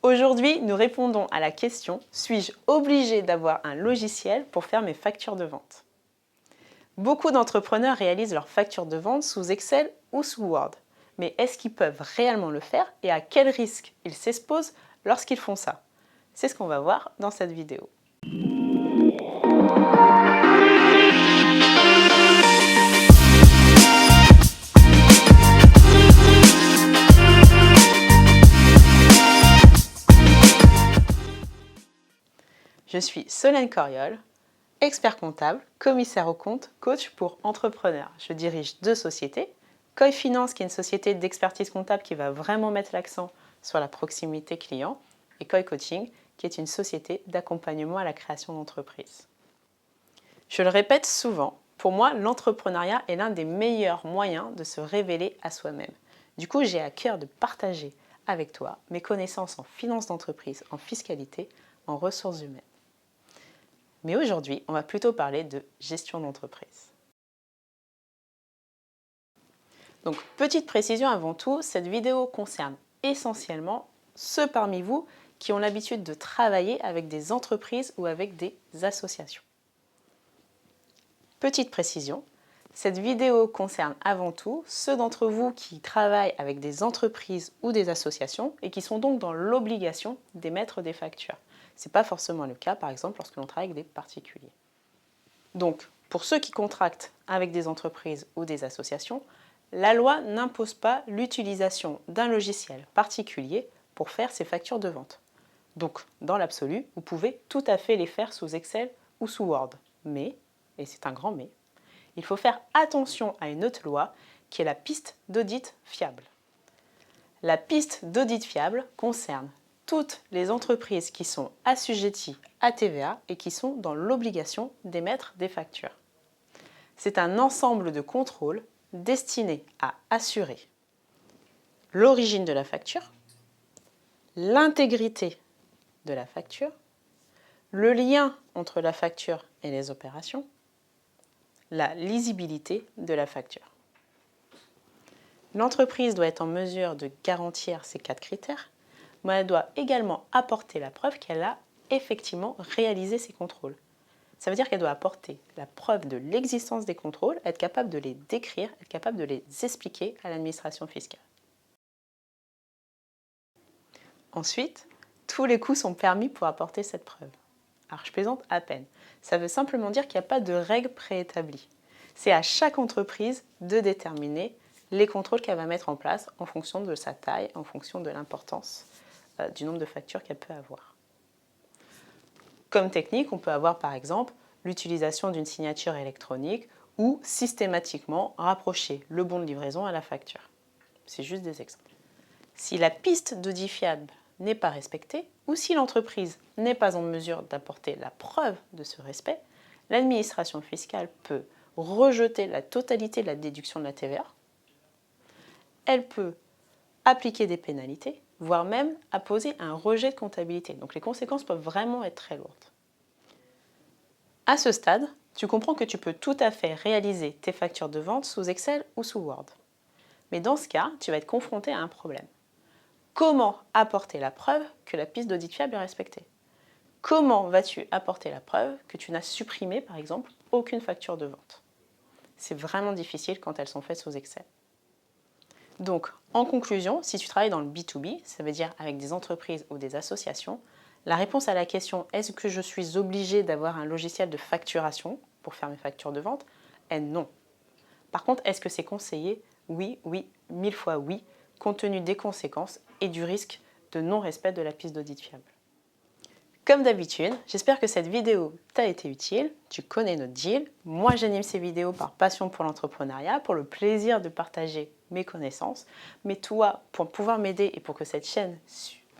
Aujourd'hui, nous répondons à la question « Suis-je obligé d'avoir un logiciel pour faire mes factures de vente ?» Beaucoup d'entrepreneurs réalisent leurs factures de vente sous Excel ou sous Word. Mais est-ce qu'ils peuvent réellement le faire et à quel risque ils s'exposent lorsqu'ils font ça? C'est ce qu'on va voir dans cette vidéo. Je suis Solène Coriol, expert comptable, commissaire aux comptes, coach pour entrepreneurs. Je dirige 2 sociétés, Koi Finance qui est une société d'expertise comptable qui va vraiment mettre l'accent sur la proximité client et Koi Coaching qui est une société d'accompagnement à la création d'entreprises. Je le répète souvent, pour moi l'entrepreneuriat est l'un des meilleurs moyens de se révéler à soi-même. Du coup j'ai à cœur de partager avec toi mes connaissances en finance d'entreprise, en fiscalité, en ressources humaines. Mais aujourd'hui, on va plutôt parler de gestion d'entreprise. Donc, petite précision avant tout, cette vidéo concerne essentiellement ceux parmi vous qui ont l'habitude de travailler avec des entreprises ou avec des associations. Petite précision, cette vidéo concerne avant tout ceux d'entre vous qui travaillent avec des entreprises ou des associations et qui sont donc dans l'obligation d'émettre des factures. Ce n'est pas forcément le cas, par exemple, lorsque l'on travaille avec des particuliers. Donc, pour ceux qui contractent avec des entreprises ou des associations, la loi n'impose pas l'utilisation d'un logiciel particulier pour faire ces factures de vente. Donc, dans l'absolu, vous pouvez tout à fait les faire sous Excel ou sous Word. Mais, et c'est un grand mais, il faut faire attention à une autre loi qui est la piste d'audit fiable. La piste d'audit fiable concerne toutes les entreprises qui sont assujetties à TVA et qui sont dans l'obligation d'émettre des factures. C'est un ensemble de contrôles destinés à assurer l'origine de la facture, l'intégrité de la facture, le lien entre la facture et les opérations, la lisibilité de la facture. L'entreprise doit être en mesure de garantir ces 4 critères, mais elle doit également apporter la preuve qu'elle a effectivement réalisé ces contrôles. Ça veut dire qu'elle doit apporter la preuve de l'existence des contrôles, être capable de les décrire, être capable de les expliquer à l'administration fiscale. Ensuite, tous les coûts sont permis pour apporter cette preuve. Alors je plaisante à peine. Ça veut simplement dire qu'il n'y a pas de règles préétablies. C'est à chaque entreprise de déterminer les contrôles qu'elle va mettre en place en fonction de sa taille, en fonction de l'importance du nombre de factures qu'elle peut avoir. Comme technique, on peut avoir par exemple l'utilisation d'une signature électronique ou systématiquement rapprocher le bon de livraison à la facture. C'est juste des exemples. Si la piste d'audit fiable n'est pas respectée ou si l'entreprise n'est pas en mesure d'apporter la preuve de ce respect, l'administration fiscale peut rejeter la totalité de la déduction de la TVA. Elle peut appliquer des pénalités, voire même apposer un rejet de comptabilité. Donc les conséquences peuvent vraiment être très lourdes. À ce stade, tu comprends que tu peux tout à fait réaliser tes factures de vente sous Excel ou sous Word. Mais dans ce cas, tu vas être confronté à un problème. Comment apporter la preuve que la piste d'audit fiable est respectée? Comment vas-tu apporter la preuve que tu n'as supprimé, par exemple, aucune facture de vente? C'est vraiment difficile quand elles sont faites sous Excel. Donc, en conclusion, si tu travailles dans le B2B, ça veut dire avec des entreprises ou des associations, la réponse à la question « Est-ce que je suis obligé d'avoir un logiciel de facturation pour faire mes factures de vente ?» est non. Par contre, est-ce que c'est conseillé? Oui, oui, 1000 fois oui, compte tenu des conséquences et du risque de non-respect de la piste d'audit fiable. Comme d'habitude, j'espère que cette vidéo t'a été utile. Tu connais notre deal. Moi, j'anime ces vidéos par passion pour l'entrepreneuriat, pour le plaisir de partager mes connaissances. Mais toi, pour pouvoir m'aider et pour que cette chaîne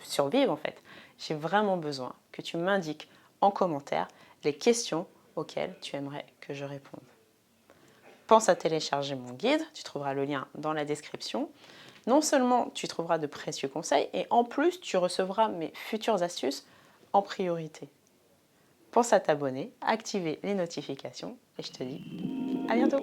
survive, en fait, j'ai vraiment besoin que tu m'indiques en commentaire les questions auxquelles tu aimerais que je réponde. Pense à télécharger mon guide, tu trouveras le lien dans la description. Non seulement tu trouveras de précieux conseils, et en plus tu recevras mes futures astuces en priorité. Pense à t'abonner, à activer les notifications, et je te dis à bientôt!